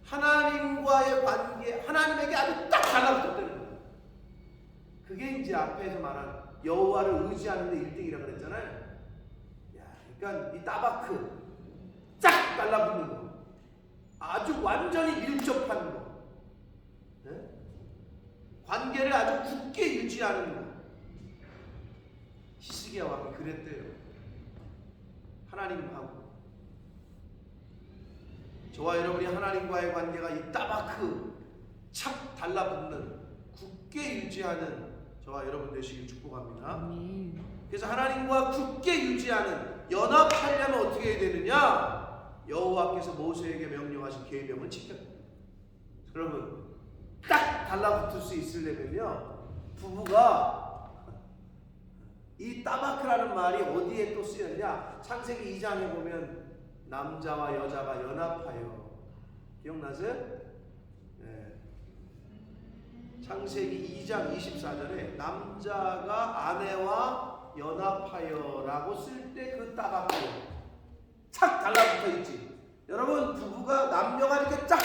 하나님과의 관계, 하나님에게 아주 딱 달라붙었다는 거예요. 그게 이제 앞에서 말한 여호와를 의지하는 데 1등이라고 그랬잖아요. 그러니까 이 따바크 쫙 달라붙는 거, 아주 완전히 밀접한 거, 네? 관계를 아주 굳게 유지하는 거. 히스기야 왕이 그랬대요. 하나님하고 저와 여러분이 하나님과의 관계가 이 따바크 착 달라붙는, 굳게 유지하는 저와 여러분 되시길 축복합니다. 그래서 하나님과 굳게 유지하는, 연합하려면 어떻게 해야 되느냐? 여호와께서 모세에게 명령하신 계명을 지켜야 돼요. 여러분, 딱 달라붙을 수 있으려면요, 부부가 이 따바크라는 말이 어디에 또 쓰였냐? 창세기 2장에 보면 남자와 여자가 연합하여, 기억나세요? 네. 창세기 2장 24절에 남자가 아내와 연합하여라고 쓸 때 그 따바크요, 착 달라붙어 있지. 여러분, 부부가 남녀가 이렇게 딱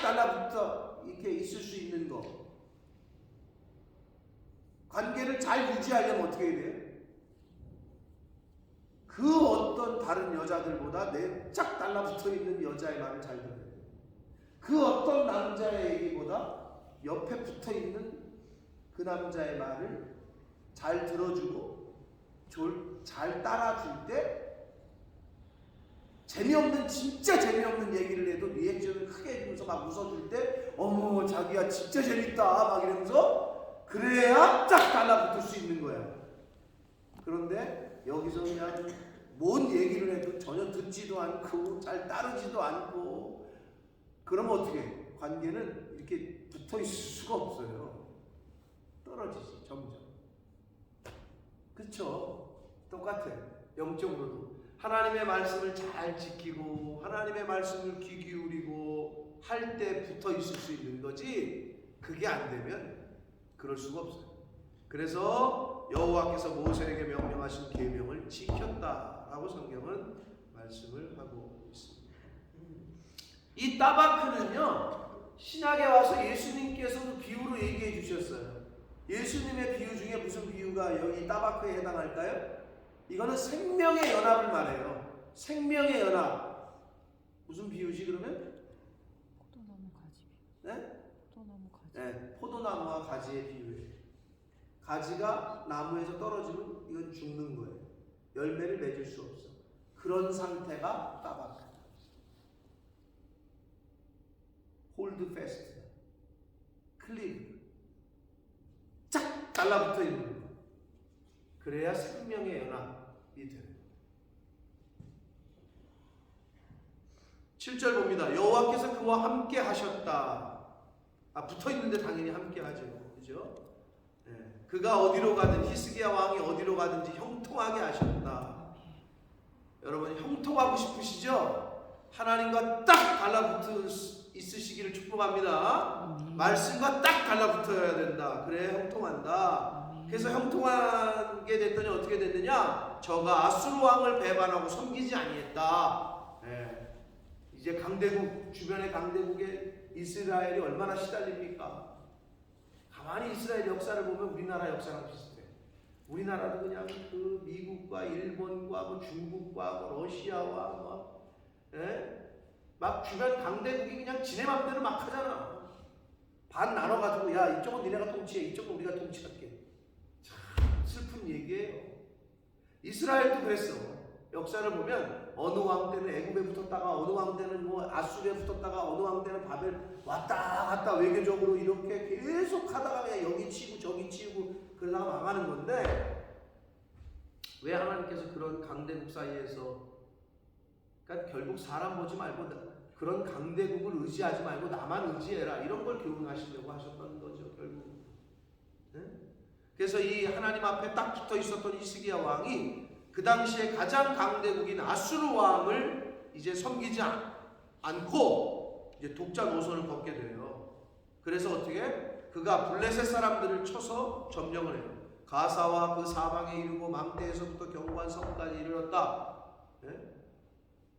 달라붙어 이렇게 있을 수 있는 거, 관계를 잘 유지하려면 어떻게 해야 돼요? 그 어떤 다른 여자들보다 내 쫙 달라붙어 있는 여자의 말을 잘 들어야 돼요. 그 어떤 남자의 얘기보다 옆에 붙어 있는 그 남자의 말을 잘 들어주고 잘 따라줄 때, 진짜 재미없는 얘기를 해도 리액션을 크게 해주면서 막 웃어줄 때, 어머 자기야 진짜 재밌다 막 이러면서, 그래야 쫙 달라붙을 수 있는 거야. 그런데 여기서 그냥 뭔 얘기를 해도 전혀 듣지도 않고 잘 따르지도 않고, 그러면 어떻게 해? 관계는 이렇게 붙어 있을 수가 없어요. 떨어지지 점점. 그렇죠? 똑같아요. 영적으로도 하나님의 말씀을 잘 지키고 하나님의 말씀을 귀 기울이고 할 때 붙어 있을 수 있는 거지, 그게 안 되면 그럴 수가 없어요. 그래서 여호와께서 모세에게 명령하신 계명을 지켰다라고 성경은 말씀을 하고 있습니다. 이 따바크는요, 신약에 와서 예수님께서도 비유로 얘기해 주셨어요. 예수님의 비유 중에 무슨 비유가 여기 따바크에 해당할까요? 이거는 생명의 연합을 말해요. 생명의 연합. 무슨 비유지 그러면? 포도나무 가지. 네? 포도나무 가지. 네, 포도나무와 가지의 비유예요. 가지가 나무에서 떨어지면 이건 죽는 거예요. 열매를 맺을 수 없어. 그런 상태가 따바크. 홀드 홀드 패스트, 클리브, 쫙 달라붙어 있는 거. 그래야 생명의 연합이 되는 거예요. 7절 봅니다. 여호와께서 그와 함께 하셨다. 붙어 있는데 당연히 함께 하죠. 그죠? 네. 그가 어디로 가든 히스기야 왕이 어디로 가든지 형통하게 하셨다. 여러분 형통하고 싶으시죠? 하나님과 딱 달라붙어 있으시기를 축복합니다. 말씀과 딱 달라붙어야 된다. 그래 형통한다. 그래서 형통하게 됐더니 어떻게 됐느냐? 저가 아수르 왕을 배반하고 섬기지 아니했다. 네. 이제 강대국 주변의 강대국에 이스라엘이 얼마나 시달립니까? 가만히 이스라엘 역사를 보면 우리나라 역사랑 비슷해. 우리나라도 그냥 그 미국과 일본과 뭐 중국과 뭐 러시아와 뭐, 막 주변 강대국이 그냥 지네 맘대로 막 하잖아. 반 나눠가지고 야 이쪽은 니네가 통치해, 이쪽은 우리가 통치할게. 참 슬픈 얘기예요. 이스라엘도 그랬어. 역사를 보면 어느 왕 때는 애굽에 붙었다가 어느 왕 때는 뭐 아수르에 붙었다가 어느 왕 때는 바벨 왔다 갔다 외교적으로 이렇게 계속 하다가 그냥 여기 치고 저기 치고 그러다가 망하는 건데, 왜 하나님께서 그런 강대국 사이에서, 그러니까 결국 사람 보지 말고 그런 강대국을 의지하지 말고 나만 의지해라, 이런 걸 교훈하시려고 하셨던 거죠 결국. 네? 그래서 이 하나님 앞에 딱 붙어 있었던 히스기야 왕이 그 당시에 가장 강대국인 아수르 왕을 이제 섬기지 않고 이제 독자 노선을 걷게 돼요. 그래서 어떻게? 그가 블레셋 사람들을 쳐서 점령을 해요. 가사와 그 사방에 이르고 망대에서부터 견고한 성까지 이르렀다. 네?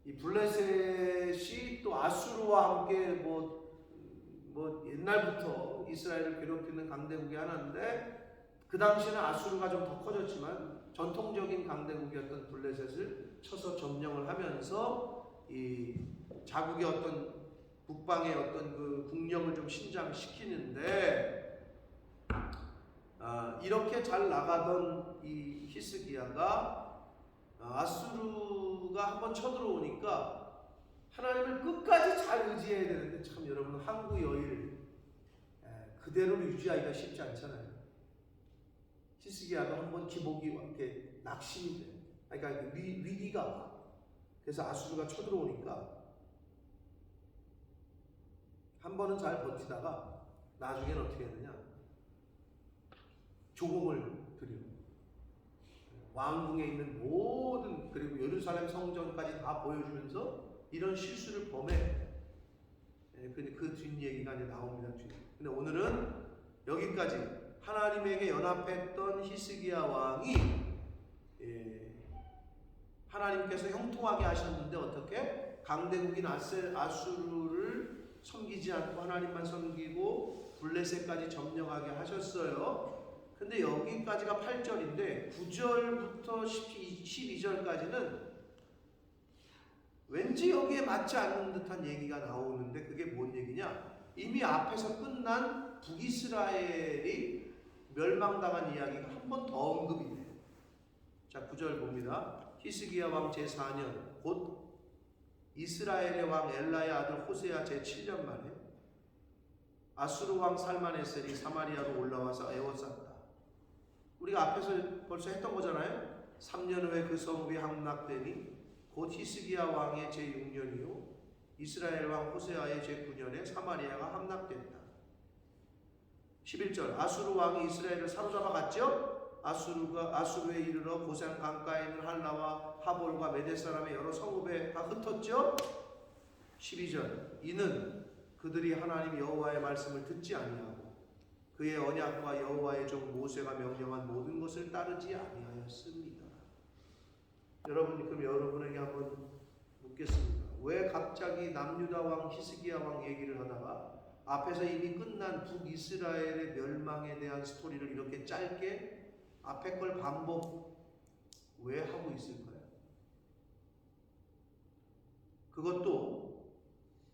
이 블레셋이 또 아수르와 함께 뭐 옛날부터 이스라엘을 괴롭히는 강대국이 하나인데, 그 당시에는 아수르가 좀 더 커졌지만 전통적인 강대국이었던 블레셋을 쳐서 점령을 하면서 이 자국의 어떤 북방의 어떤 그 국력을 좀 신장시키는데, 이렇게 잘 나가던 이 히스기야가 아수르가 한번 쳐들어오니까 하나님을 끝까지 잘 의지해야 되는데, 참 여러분 항구 여의를 그대로 유지하기가 쉽지 않잖아요. 히스기야가 한번 기복이 이렇게 낙심이 돼. 그러니까 위기가 와. 그래서 아수르가 쳐들어오니까 한 번은 잘 버티다가 나중에는 어떻게 했느냐? 조공을 드려. 왕궁에 있는 모든, 그리고 예루살렘 성전까지 다 보여주면서 이런 실수를 범해. 그 뒷얘기가 이제 나옵니다. 근데 오늘은 여기까지. 하나님에게 연합했던 히스기야 왕이 하나님께서 형통하게 하셨는데 어떻게? 강대국인 아수르를 섬기지 않고 하나님만 섬기고 블레셋까지 점령하게 하셨어요. 근데 여기까지가 8절인데 9절부터 12절까지는 왠지 여기에 맞지 않는 듯한 얘기가 나오는데, 그게 뭔 얘기냐? 이미 앞에서 끝난 북이스라엘이 멸망당한 이야기가 한 번 더 언급이 돼요. 자, 9절 봅니다. 히스기야 왕 제4년 곧 이스라엘의 왕 엘라의 아들 호세아 제7년 만에 아수르 왕 살만에셀이 사마리아로 올라와서 에워쌌다. 우리가 앞에서 벌써 했던 거잖아요. 3년 후에 그 성읍이 함락되니 곧 히스기야 왕의 제6년이요 이스라엘 왕 호세아의 제9년에 사마리아가 함락됐다. 11절 아수르 왕이 이스라엘을 사로잡아 갔죠. 아수르에 이르러 고센 강가에 있는 할라와 하볼과 메대 사람의 여러 성읍에 다 흩었죠. 12절 이는 그들이 하나님 여호와의 말씀을 듣지 아니하고 그의 언약과 여호와의 종 모세가 명령한 모든 것을 따르지 아니하였습니다. 여러분, 그럼 여러분에게 한번 묻겠습니다. 왜 갑자기 남유다 왕 히스기야 왕 얘기를 하다가 앞에서 이미 끝난 북이스라엘의 멸망에 대한 스토리를 이렇게 짧게 앞에 걸 반복 왜 하고 있을까요? 그것도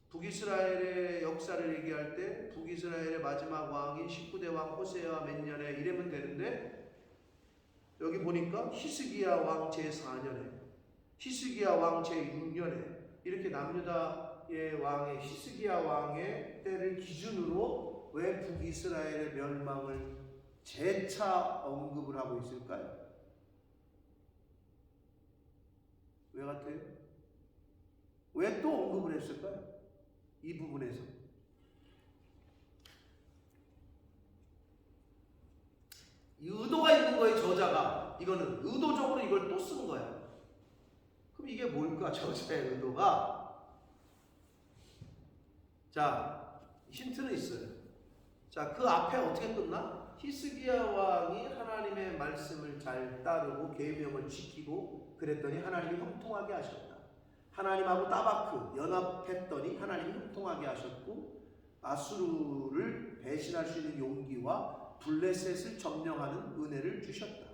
북이스라엘의 역사를 얘기할 때 북이스라엘의 마지막 왕이 19대 왕 호세아 몇 년에 이러면 되는데, 여기 보니까 히스기야 왕 제4년에 히스기야 왕 제6년에 이렇게 남유다 왕의 히스기야 왕의 때를 기준으로 왜 북이스라엘의 멸망을 재차 언급을 하고 있을까요? 왜 같아요? 왜 또 언급을 했을까요? 이 부분에서 이 의도가 있는 거예요. 저자가 이거는 의도적으로 이걸 또 쓴 거야. 그럼 이게 뭘까? 저자의 의도가. 자, 힌트는 있어요. 자, 그 앞에 어떻게 끝나? 히스기야 왕이 하나님의 말씀을 잘 따르고 계명을 지키고 그랬더니 하나님이 형통하게 하셨다. 하나님하고 따바크 연합했더니 하나님이 형통하게 하셨고 아수르를 배신할 수 있는 용기와 블레셋을 점령하는 은혜를 주셨다.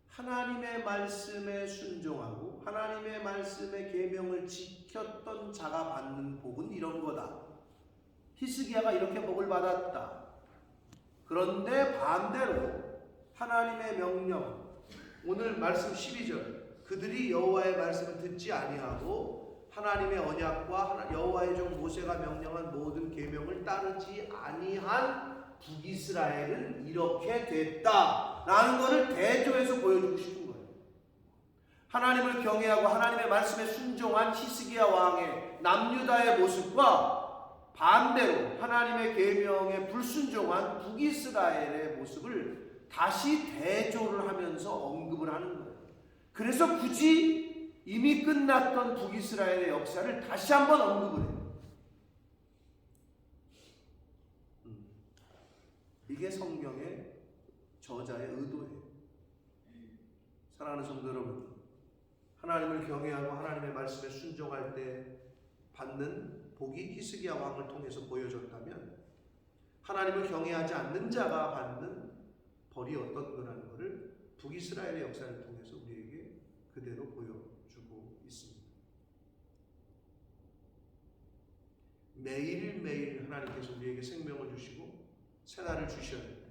하나님의 말씀에 순종하고 하나님의 말씀의 계명을 지켰던 자가 받는 복은 이런 거다. 히스기야가 이렇게 복을 받았다. 그런데 반대로 하나님의 명령, 오늘 말씀 12절, 그들이 여호와의 말씀을 듣지 아니하고 하나님의 언약과 여호와의 종 모세가 명령한 모든 계명을 따르지 아니한 북이스라엘은 이렇게 됐다라는 것을 대조해서 보여주고 싶은 거예요. 하나님을 경외하고 하나님의 말씀에 순종한 히스기야 왕의 남유다의 모습과 반대로 하나님의 계명에 불순종한 북이스라엘의 모습을 다시 대조를 하면서 언급을 하는 거예요. 그래서 굳이 이미 끝났던 북이스라엘의 역사를 다시 한번 언급을 해요. 이게 성경의 저자의 의도예요. 사랑하는 성도 여러분, 하나님을 경외하고 하나님의 말씀에 순종할 때 받는 복이 히스기야 왕을 통해서 보여졌다면 하나님을 경외하지 않는 자가 받는 벌이 어떤 거라는 것을 북이스라엘의 역사를 통해서 우리에게 그대로 보여주고 있습니다. 매일매일 하나님께서 우리에게 생명을 주시고 새날을 주셔야 됩니다.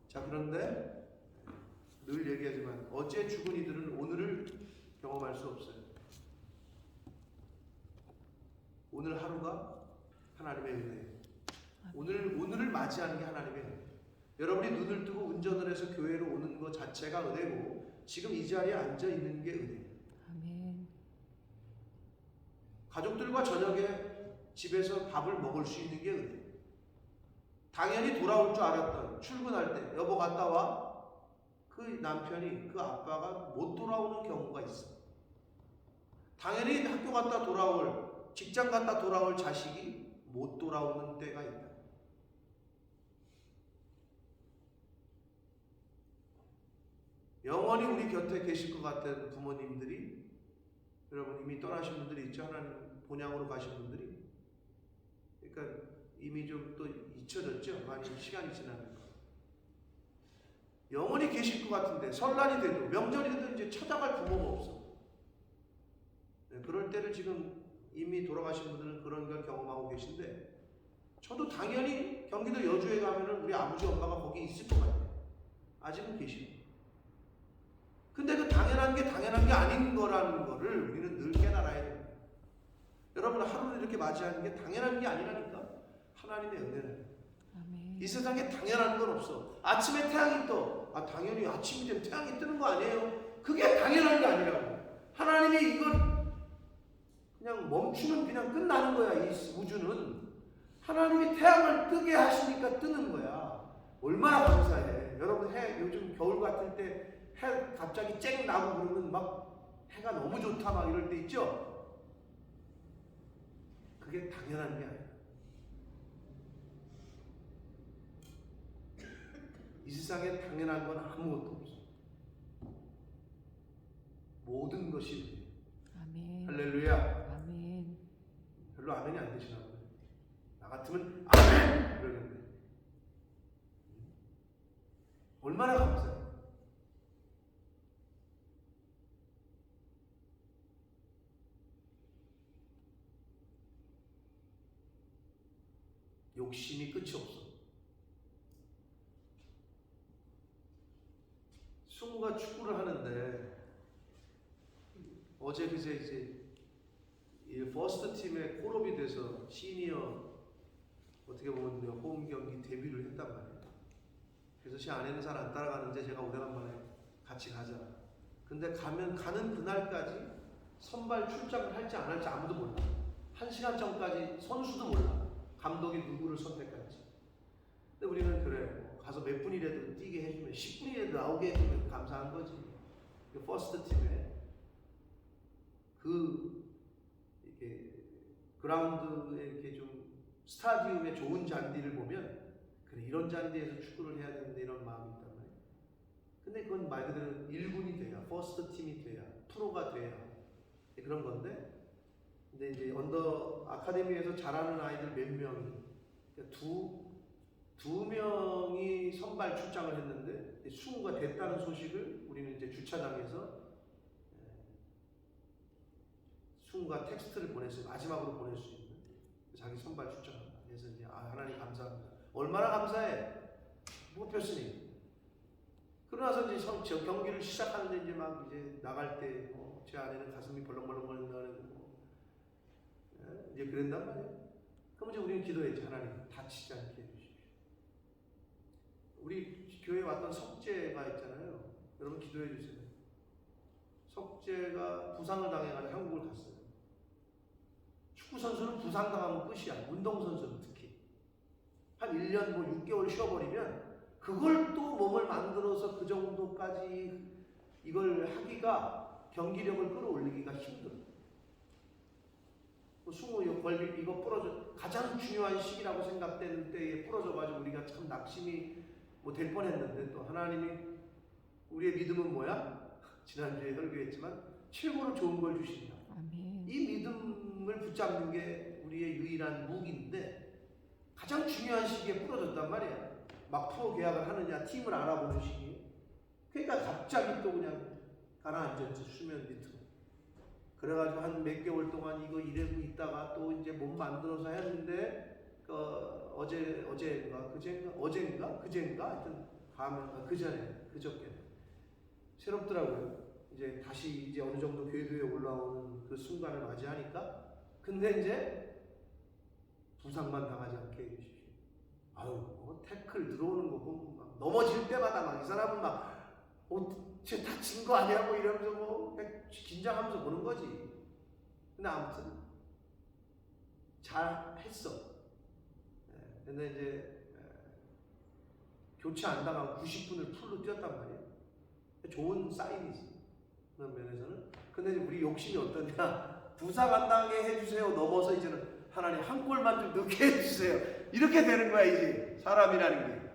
자, 그런데 늘 얘기하지만 어제 죽은 이들은 오늘을 경험할 수 없어요. 오늘 하루가 하나님의 은혜예요. 오늘을 맞이하는 게 하나님의 은혜예요. 여러분이 눈을 뜨고 운전을 해서 교회로 오는 것 자체가 은혜고 지금 이 자리에 앉아 있는 게 은혜예요. 아멘. 가족들과 저녁에 집에서 밥을 먹을 수 있는 게 은혜예요. 당연히 돌아올 줄 알았던 출근할 때 여보 갔다 와. 그 남편이 그 아빠가 못 돌아오는 경우가 있어. 당연히 학교 갔다 돌아올 직장 갔다 돌아올 자식이 못 돌아오는 때가 있다. 영원히 우리 곁에 계실 것 같은 부모님들이 여러분 이미 떠나신 분들이 있죠. 하나님 본향으로 가신 분들이. 그러니까 이미 좀 또 잊혀졌죠. 많이 시간이 지나니까. 영원히 계실 것 같은데 설날이 돼도 명절이 돼도 이제 찾아갈 부모가 없어. 네, 그럴 때를 지금 이미 돌아가신 분들은 그런 걸 경험하고 계신데 저도 당연히 경기도 여주에 가면은 우리 아버지 엄마가 거기 있을 것 같아요. 아직은 계시고. 근데 그 당연한 게 아닌 거라는 거를 우리는 늘 깨달아야 됩니다. 여러분 하루를 이렇게 맞이하는 게 당연한 게 아니라니까. 하나님의 은혜는. 아멘. 이 세상에 당연한 건 없어. 아침에 태양이 떠. 당연히 아침이 되면 태양이 뜨는 거 아니에요? 그게 당연한 게 아니라고. 하나님이 이걸 그냥 멈추면 그냥 끝나는 거야. 이 우주는. 하나님이 태양을 뜨게 하시니까 뜨는 거야. 얼마나 감사해. 여러분 요즘 겨울 같을 때 해 갑자기 쨍 나고 그러면 막 해가 너무 좋다 막 이럴 때 있죠? 그게 당연한 게 아니야. 이 세상에 당연한 건 아무것도 없어. 모든 것이 아멘. 할렐루야. 아멘. 별로 아멘이 안 되시나 보네. 나 같으면 아멘! 그러는데 얼마나 감사해. 욕심이 끝이 없어. 승우가 축구를 하는데 어제 그제 이제 이 퍼스트 팀의 콜업이 돼서 시니어 어떻게 보면 홈 경기 데뷔를 했단 말이에요. 그래서 제 아내는 잘 안 따라가는데 제가 오래간만에 같이 가자. 근데 가는 그날까지 선발 출장을 할지 안 할지 아무도 몰라. 1시간 전까지 선수도 몰라. 감독이 누구를 선택할지. 근데 우리는 그래. 가서 몇 분이라도 뛰게 해주면 10분이라도 나오게 해주면 감사한 거지. 그 퍼스트 팀에 이렇게 그라운드에 이렇게 좀 스타디움의 좋은 잔디를 보면 그래 이런 잔디에서 축구를 해야 되는데 이런 마음이 있단 말이에요. 근데 그건 말 그대로 1군이 돼야 퍼스트 팀이 돼야 프로가 돼야 그런 건데 근데 이제 언더 아카데미에서 잘하는 아이들 몇 명이 그러니까 두 명이 선발 출장을 했는데 20가 됐다는 소식을 우리는 이제 주차장에서 20가 텍스트를 보냈어요. 마지막으로 보낼 수 있는 자기 선발 출장한다. 그래서 이제 하나님 감사합니다. 얼마나 감사해. 뽑혔으니. 그러고 나서 이제 경기를 시작하는데 이제 막 이제 나갈 때 제 아내는 가슴이 벌렁벌렁거린다는 이제 그랬단 말이에요. 그럼 이제 우리는 기도했지. 하나님 다치지 않게 해주십시오. 우리 교회에 왔던 석재가 있잖아요. 여러분 기도해 주세요. 석재가 부상을 당해가지고 한국을 갔어요. 축구 선수는 부상당하면 끝이야. 운동선수는 특히 한 1년 뭐 6개월 쉬어버리면 그걸 또 몸을 만들어서 그 정도까지 이걸 하기가 경기력을 끌어올리기가 힘들어. 승우 걸비 이거 부러져 가장 중요한 시기라고 생각되는 때에 부러져가지고 우리가 참 낙심이 뭐 될 뻔했는데 또 하나님이 우리의 믿음은 뭐야? 지난주에 설교했지만 최고로 좋은 걸 주신다. 아멘. 이 믿음을 붙잡는 게 우리의 유일한 무기인데 가장 중요한 시기에 부러졌단 말이야. 막 프로 계약을 하느냐 팀을 알아보는 시기. 그러니까 갑자기 또 그냥 가라앉았지 수면 밑으로. 그래가지고 한 몇 개월 동안 이거 이러고 있다가 또 이제 몸 만들어서 했는데 어젠가 하여튼 가면 그저께 새롭더라고요. 이제 다시 이제 어느 정도 궤도에 올라오는 그 순간을 맞이하니까 근데 이제 부상만 당하지 않게 해주십시오. 뭐 태클 들어오는 거 보면 막 넘어질 때마다 막 이 사람은 막 쟤 다친 거 아니야? 뭐 이러면서 뭐 긴장하면서 보는 거지. 근데 아무튼 잘 했어. 근데 이제 교체 안 당하고 90분을 풀로 뛰었단 말이에요. 좋은 사인이지. 그런 면에서는. 근데 이제 우리 욕심이 어떠냐? 부상 안 당하게 해주세요. 넘어서 이제는 하나님 한 골만 좀 넣게 해주세요. 이렇게 되는 거야 이제 사람이라는 게.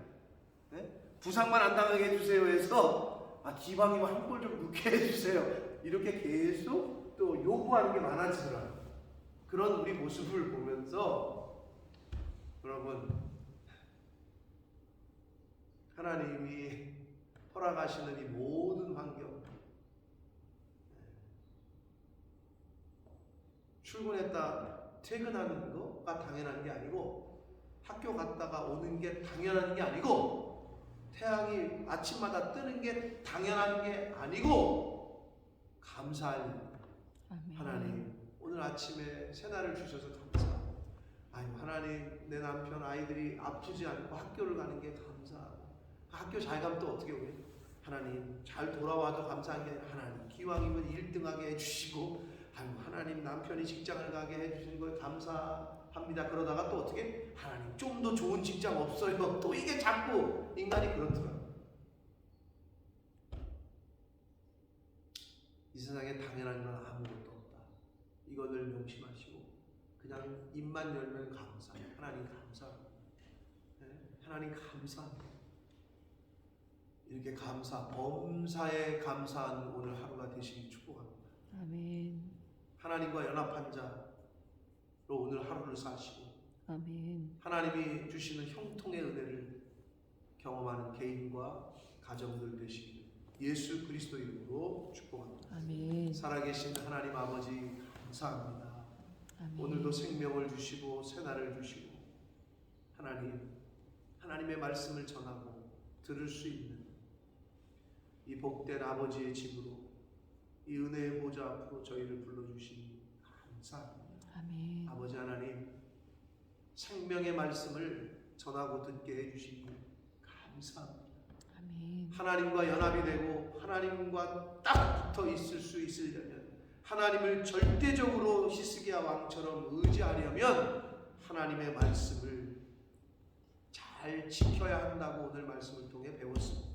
네? 부상만 안 당하게 해주세요 해서 기방이면 한 골 좀 넣게 해주세요. 이렇게 계속 또 요구하는 게 많아지더라고요. 그런 우리 모습을 보면서 여러분 하나님이 허락하시는 이 모든 환경 출근했다 퇴근하는 거가 당연한 게 아니고 학교 갔다가 오는 게 당연한 게 아니고 태양이 아침마다 뜨는 게 당연한 게 아니고 감사할 아멘. 하나님 오늘 아침에 새날을 주셔서 감사하고 하나님 내 남편 아이들이 아프지 않고 학교를 가는 게 감사하고 학교 잘 가면 또 어떻게 오게 하나님 잘 돌아와도 감사한 게 아니라 하나님 기왕이면 1등하게 해주시고 하나님 남편이 직장을 가게 해주신 거에 감사합니다. 그러다가 또 어떻게 하나님 좀 더 좋은 직장 없어요. 또 이게 자꾸 인간이 그렇더라고요. 이 세상에 당연한 건 아무것도 없다. 이거를 명심하시고 그냥 입만 열면 감사해요. 하나님 감사합니다. 하나님 감사합니다. 이렇게 범사에 감사한 오늘 하루가 되시길 축복합니다. 아멘. 하나님과 연합한 자로 오늘 하루를 사시고 아멘. 하나님이 주시는 형통의 은혜를 경험하는 개인과 가정들 되시기를 예수 그리스도 이름으로 축복합니다. 아멘. 살아계신 하나님 아버지 감사합니다. 아멘. 오늘도 생명을 주시고 새날을 주시고 하나님의 말씀을 전하고 들을 수 있는 이 복된 아버지의 집으로 이 은혜의 보좌 앞으로 저희를 불러주시니 감사합니다. 아멘. 아버지 하나님, 생명의 말씀을 전하고 듣게 해주시니 감사합니다. 아멘. 하나님과 연합이 되고 하나님과 딱 붙어 있을 수 있으려면, 하나님을 절대적으로 히스기야 왕처럼 의지하려면 하나님의 말씀을 잘 지켜야 한다고 오늘 말씀을 통해 배웠습니다.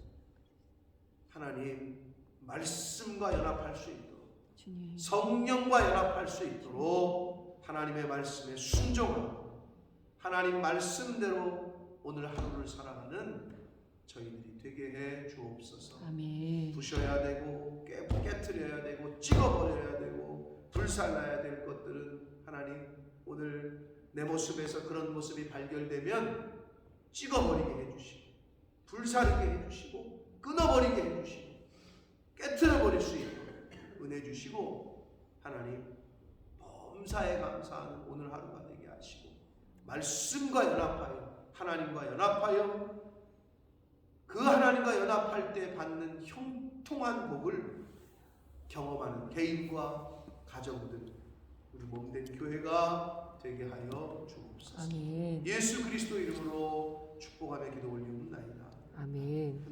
하나님, 말씀과 연합할 수 있도록, 주님. 성령과 연합할 수 있도록 하나님의 말씀에 순종하고 하나님 말씀대로 오늘 하루를 살아가는 저희들이 되게 해 주옵소서. 아멘. 부셔야 되고 깨트려야 되고 찍어버려야 되고 불살라야 될 것들은 하나님, 오늘 내 모습에서 그런 모습이 발견되면 찍어버리게 해주시고 불사르게 해주시고 끊어버리게 해주시고 깨트려버릴 수 있도록 은혜 주시고, 하나님 범사에 감사하는 오늘 하루가 되게 하시고, 말씀과 연합하여 하나님과 연합하여 그 하나님과 연합할 때 받는 형통한 복을 경험하는 개인과 가정들, 우리 몸된 교회가 되게 하여 주옵소서. 아멘. 예수 그리스도 이름으로 축복하며 기도 올리옵나이다. 아멘.